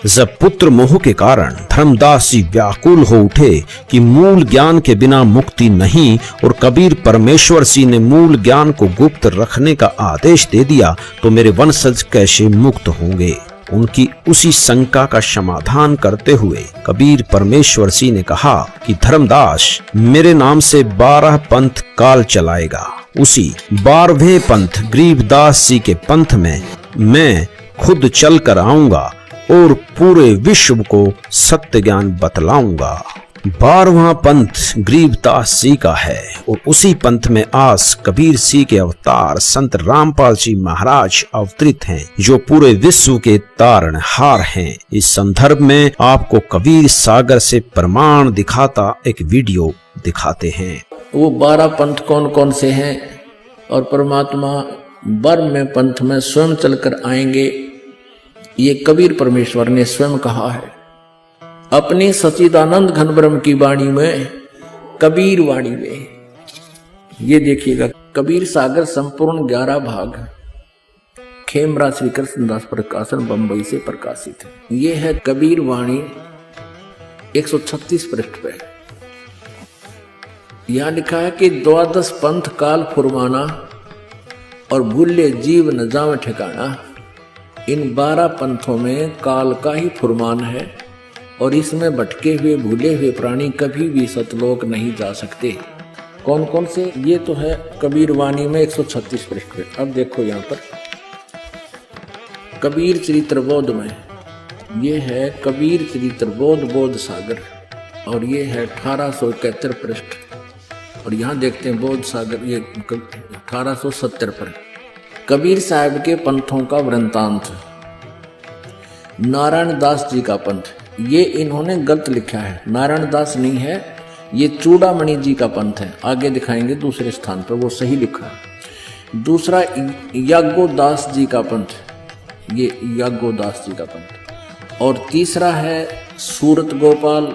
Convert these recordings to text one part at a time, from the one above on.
जब पुत्र मोह के कारण धर्मदास जी व्याकुल हो उठे कि मूल ज्ञान के बिना मुक्ति नहीं और कबीर परमेश्वर जी ने मूल ज्ञान को गुप्त रखने का आदेश दे दिया तो मेरे वंशज कैसे मुक्त होंगे। उनकी उसी शंका का समाधान करते हुए कबीर परमेश्वर जी ने कहा कि धर्मदास मेरे नाम से 12 पंथ काल चलाएगा। उसी 12वें पंथ गरीबदास जी के पंथ में मैं खुद चल कर आऊंगा और पूरे विश्व को सत्य ज्ञान बतलाऊंगा। 12वां पंथ गरीबदास जी का है और उसी पंथ में आज कबीर जी के अवतार संत रामपाल जी महाराज अवतरित हैं, जो पूरे विश्व के तारणहार हैं। इस संदर्भ में आपको कबीर सागर से प्रमाण दिखाता एक वीडियो दिखाते हैं। वो 12 पंथ कौन कौन से हैं और परमात्मा 12वें पंथ में स्वयं चलकर आएंगे, ये कबीर परमेश्वर ने स्वयं कहा है अपनी सच्चिदानंद घन ब्रह्म की वाणी में, कबीर वाणी में। ये देखिएगा, कबीर सागर संपूर्ण 11 भाग खेमरा श्री कृष्णदास प्रकाशन बंबई से प्रकाशित है। ये है कबीर वाणी 136 पृष्ठ पे। यहां लिखा है कि 12 पंथ काल फुरमाना और भूले जीव न जावे ठिकाना। इन 12 पंथों में काल का ही फुरमान है और इसमें भटके हुए भूले हुए प्राणी कभी भी सतलोक नहीं जा सकते। कौन कौन से? ये तो है कबीर वाणी में 136 पृष्ठ पे। अब देखो यहाँ पर कबीर चरित्र बोध में, ये है कबीर चरित्र बोध बोध सागर और ये है 1871 पृष्ठ। और यहाँ देखते हैं बोध सागर, ये 1870 पर कबीर साहब के पंथों का वृंतांत। नारायण दास जी का पंथ, ये इन्होंने गलत लिखा है, नारायण दास नहीं है, ये चूड़ामणि जी का पंथ है। आगे दिखाएंगे दूसरे स्थान पर वो सही लिखा है। दूसरा याज्ञोदास जी का पंथ, ये याज्ञोदास जी का पंथ। और तीसरा है सूरत गोपाल।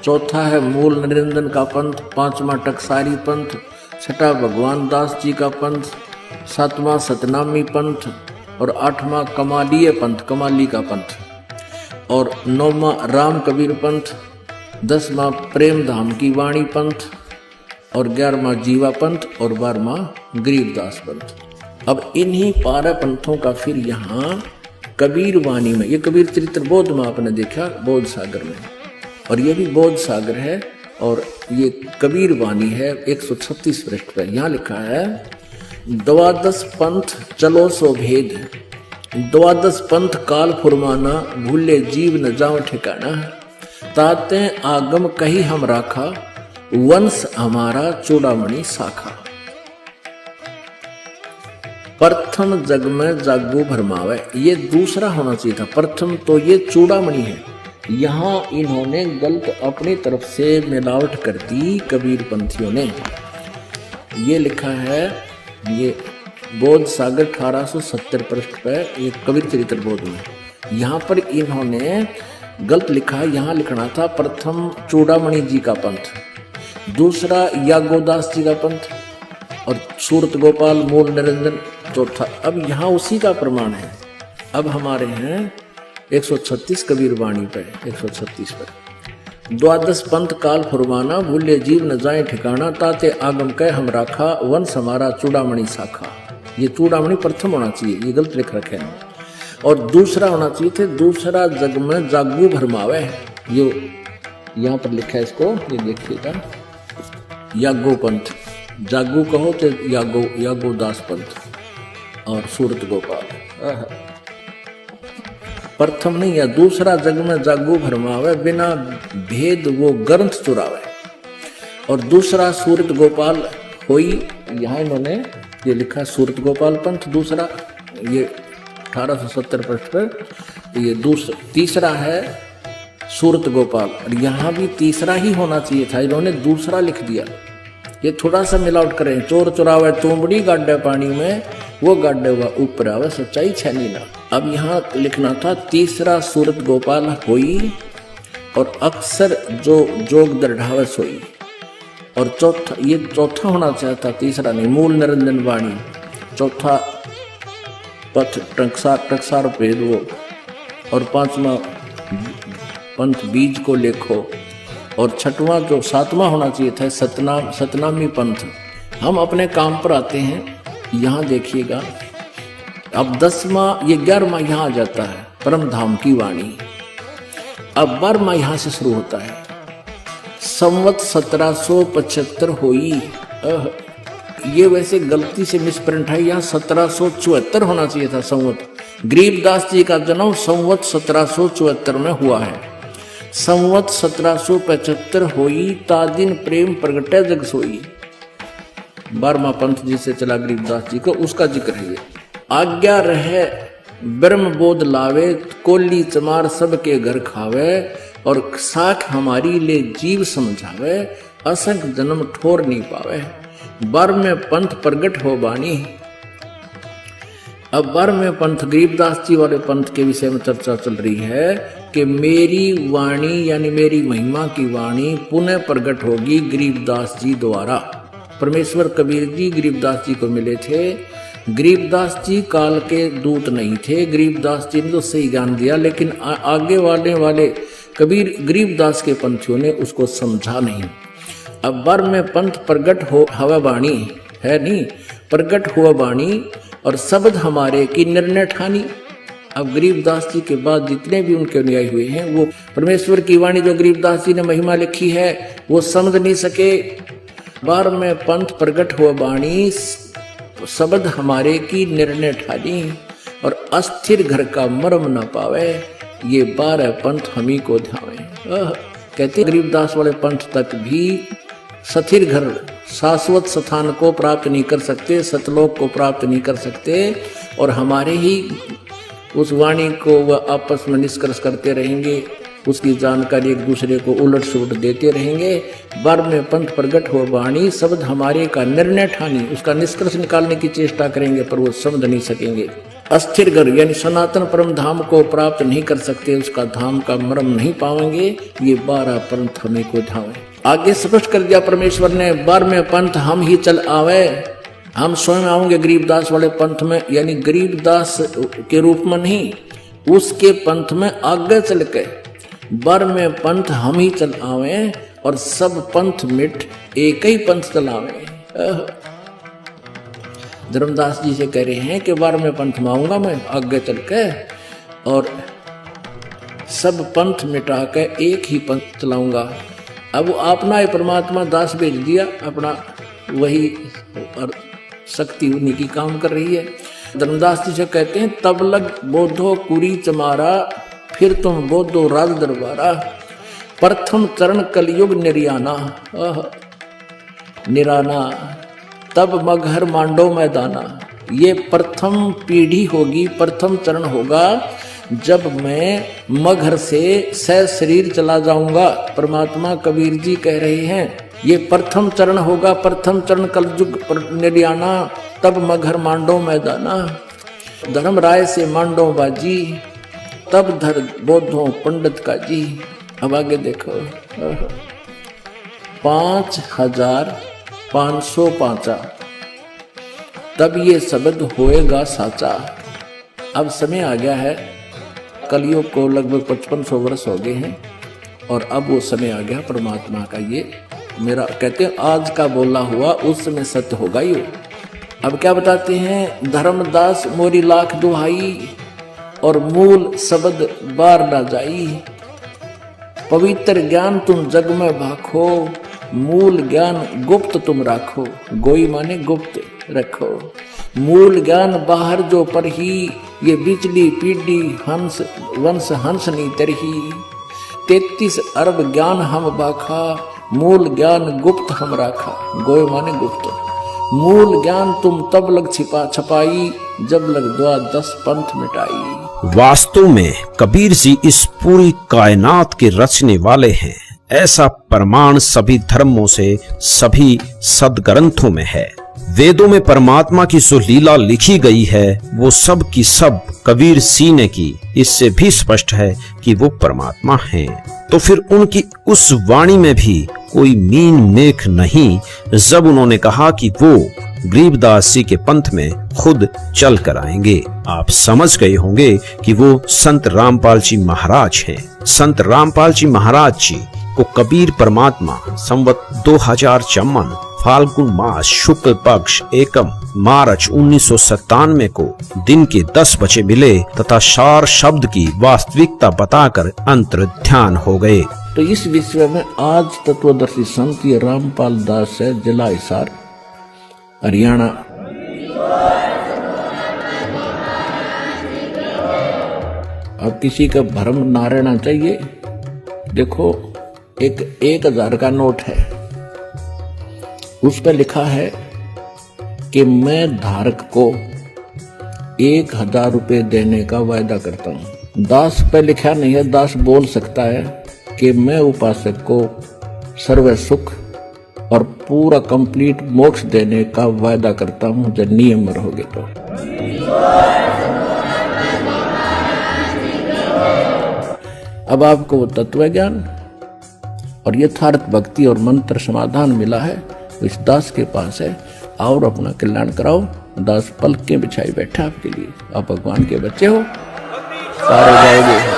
चौथा है मूल निरंजन का पंथ। 5वां टकसारी पंथ। 6वां भगवान दास जी का पंथ। 7वां सतनामी पंथ और 8वां कमालीय पंथ, कमाली का पंथ। और 9वां राम कबीर पंथ। 10वां प्रेम धाम की वाणी पंथ और 11वां जीवा पंथ और 12वां गरीबदास पंथ। अब इन्हीं 12 पंथों का फिर यहाँ कबीर वाणी में, ये कबीर चरित्र बोध में आपने देखा बोध सागर में, और ये भी बोध सागर है और ये कबीर वाणी है 136 पृष्ठ पर। यहाँ लिखा है 12 पंथ चलो सो भेद, 12 पंथ काल फुरमाना, भूले जीव न जाओ ठिकाना। ताते आगम कही हम राखा, वंश हमारा चूड़ामणि शाखा। प्रथम जग में जागू भरमावे, ये दूसरा होना चाहिए था। प्रथम तो ये चूड़ामणि है, यहाँ इन्होंने गलत अपनी तरफ से मिलावट कर दी कबीर पंथियों ने। ये लिखा है, ये बोध सागर 1870 पृष्ठ पर, ये कबीर चरित्र बोध में। यहाँ पर इन्होंने गलत लिखा है, यहाँ लिखना था प्रथम चूड़ामणि जी का पंथ, दूसरा याज्ञोदास जी का पंथ और सूरत गोपाल मूल निरंजन चौथा। अब यहाँ उसी का प्रमाण है। अब हमारे हैं 136 कबीर वाणी पे, 136 पर 12 पंथ काल फुरमाना, भूले जीव न जाए ठिकाना। ताते आगम कह हम राखा, वंश हमारा चूड़ामणि शाखा। ये चूड़ामणि प्रथम होना चाहिए, ये गलत लिख रखे हैं। और दूसरा होना चाहिए थे दूसरा जग में जागू भरमावे, ये यहाँ पर लिखा है इसको, ये देखिएगा यागो पंथ। जागू कहो तो यागोदास पंथ और सूरत गोपाल। प्रथम नहीं है, दूसरा जग में जागू भरमावे, बिना भेद वो ग्रंथ चुरावे। और दूसरा सूरत गोपाल होई, यहाँ इन्होंने ये लिखा सूरत गोपाल पंथ दूसरा, ये 1870 पृष्ठ पर। ये तीसरा है सूरत गोपाल और यहाँ भी तीसरा ही होना चाहिए था, इन्होंने दूसरा लिख दिया। ये थोड़ा सा मिलावट करें, चोर चुरावे तुमड़ी गाड्डे पानी में, वो गाड्डे हुआ ऊपर आवे, सच्चाई छैनी ना। अब यहाँ लिखना था तीसरा सूरत गोपाल होई और अक्सर जो जोग दृढ़ावे सोई। और चौथा, ये चौथा होना चाहता, तीसरा नहीं, मूल निरंजन वाणी। चौथा पथ टकसार भेद वो और 5वां पंथ बीज को लेखो, और छठवां जो 7वां होना चाहिए था सतनामी पंथ। हम अपने काम पर आते हैं। यहाँ देखिएगा, अब 10वां, ये 11वां यहाँ आ जाता है, परम धाम की वाणी। अब 12वां यहाँ से शुरू होता है, संवत 1775 होई। ये वैसे गलती से मिसप्रिंट है, यहाँ 1774 होना चाहिए था संवत। गरीबदास जी का जन्म संवत 1774 में हुआ है। संवत 1775 होई, ता दिन प्रेम प्रगटे जग सोई। 12वां पंथ जिसे चला गरीबदास जी को, उसका जिक्र है ये। आज्ञा रहे ब्रह्म बोध लावे, कोली चमार सबके घर खावे, और साख हमारी ले जीव समझावे, असंख जन्म ठोर नहीं पावे। 12वें पंथ प्रगट हो बानी। अब 12वें पंथ गरीबदास जी वाले पंथ के विषय में चर्चा चल रही है कि मेरी वाणी यानी मेरी महिमा की वाणी पुनः प्रकट होगी गरीबदास जी द्वारा। परमेश्वर कबीर जी गरीबदास जी को मिले थे। गरीबदास जी काल के दूत नहीं थे। गरीबदास जी ने तो सही ज्ञान दिया, लेकिन आगे वाले कबीर गरीबदास के पंथियों ने उसको समझा नहीं। अब 12वें पंथ प्रगट हो हवा बाणी है नहीं, प्रगट हुआ बाणी और शब्द हमारे की निर्णय ठानी। अब गरीबदास जी के बाद जितने भी उनके अनुयायी हुए हैं, वो परमेश्वर की वाणी जो गरीबदास जी ने महिमा लिखी है वो समझ नहीं सके। 12वें पंथ प्रगट हुआ बाणी, शब्द हमारे की निर्णय ठानी, और अस्थिर घर का मर्म न पावे, ये 12 पंथ हम ही को ध्यावे। कहते गरीबदास वाले पंथ तक भी स्थिर घर, शाश्वत स्थान को प्राप्त नहीं कर सकते, सतलोक को प्राप्त नहीं कर सकते, और हमारे ही उस वाणी को वह आपस में निष्कर्ष करते रहेंगे, उसकी जानकारी एक दूसरे को उलट सुलट देते रहेंगे। 12वें पंथ प्रगट हो वाणी, शब्द हमारे का निर्णय ठानी, उसका निष्कर्ष निकालने की चेष्टा करेंगे पर वो समझ नहीं सकेंगे। अस्थिर घर यानी सनातन परम धाम को प्राप्त नहीं कर सकते, उसका धाम का मर्म नहीं पाएंगे। ये 12 पंथ हमें को धावे। आगे स्पष्ट कर दिया परमेश्वर ने, 12वें पंथ हम ही चल आवे, हम स्वयं आएंगे गरीबदास वाले पंथ में, यानी गरीबदास के रूप में नहीं, उसके पंथ में आगे चल के 12वें पंथ हम ही चल आवे, और सब पंथ मिट एक ही पंथ चलावे। धर्मदास जी से कह रहे हैं कि 12वें पंथ में आऊंगा मैं आगे चल के, और सब पंथ मिटा के एक ही पंथ चलाऊंगा। अब अपना ही परमात्मा दास भेज दिया, अपना वही और शक्ति उन्हीं की काम कर रही है। धर्मदास जी से कहते हैं, तब लग बोधो कुरी चमारा, फिर तुम बोधो राज दरबारा, प्रथम चरण कलयुग निर्याना, निराना, तब मगहर मांडो मैदाना। ये प्रथम पीढ़ी होगी, प्रथम चरण होगा जब मैं मगहर से शरीर चला जाऊंगा। परमात्मा कबीर जी कह रहे हैं ये प्रथम चरण होगा, प्रथम चरण कलयुग निर्याना, तब मगहर मांडो मैदाना, धर्म राय से मांडो बाजी, तब धर बोधो पंडित का जी। अब आगे देखो, 5505 तब ये शब्द होएगा साचा। अब समय आ गया है, कलयुग को लगभग 5500 वर्ष हो गए हैं, और अब वो समय आ गया परमात्मा का। ये मेरा कहते हैं आज का बोला हुआ उस समय सत्य होगा ही। अब क्या बताते हैं, धर्मदास मोरी लाख दुहाई, और मूल शब्द बार ना जाई, पवित्र ज्ञान तुम जग में भाखो, मूल ज्ञान गुप्त तुम राखो। गोई माने गुप्त रखो, मूल ज्ञान बाहर जो पर ही, ये बिजली पीढ़ी हंस वंश हंस नी तरही, 33 अरब ज्ञान हम बाखा, मूल ज्ञान गुप्त हम राखा। गोय माने गुप्त, मूल ज्ञान तुम तब लग छपाई, जब लग 10 पंथ मिटाई। वास्तव में कबीर जी इस पूरी कायनात के रचने वाले हैं, ऐसा प्रमाण सभी धर्मों से, सभी सदग्रंथों में है। वेदों में परमात्मा की जो लीला लिखी गई है वो सब की सब कबीर सिंह ने की। इससे भी स्पष्ट है कि वो परमात्मा हैं। तो फिर उनकी उस वाणी में भी कोई मीन मेख नहीं जब उन्होंने कहा कि वो गरीबदास जी के पंथ में खुद चल कर आएंगे। आप समझ गए होंगे कि वो संत रामपाल जी महाराज हैं। संत रामपाल जी महाराज जी को कबीर परमात्मा संवत 2054 फाल्गुन मास शुक्ल पक्ष एकम मार्च 1997 को दिन के 10 बजे मिले तथा सार शब्द की वास्तविकता बताकर अंतर ध्यान हो गए। तो इस विषय में आज तत्वदर्शी संत ये रामपाल दास है, जिला हिसार, हरियाणा। अब किसी का भ्रम ना रहना चाहिए। देखो, एक 1000 का नोट है, उस पर लिखा है कि मैं धारक को 1000 रुपये देने का वायदा करता हूं। दास पे लिखा नहीं है। दास बोल सकता है कि मैं उपासक को सर्व सुख और पूरा कंप्लीट मोक्ष देने का वायदा करता हूं जब नियम रहोगे तो। अब आपको वो तत्व ज्ञान और यथार्थ भक्ति और मंत्र समाधान मिला है, इस दास के पास है। और अपना कल्याण कराओ। दास पलकें बिछाई बैठा आपके लिए। आप भगवान के बच्चे हो, सारे जाओगे।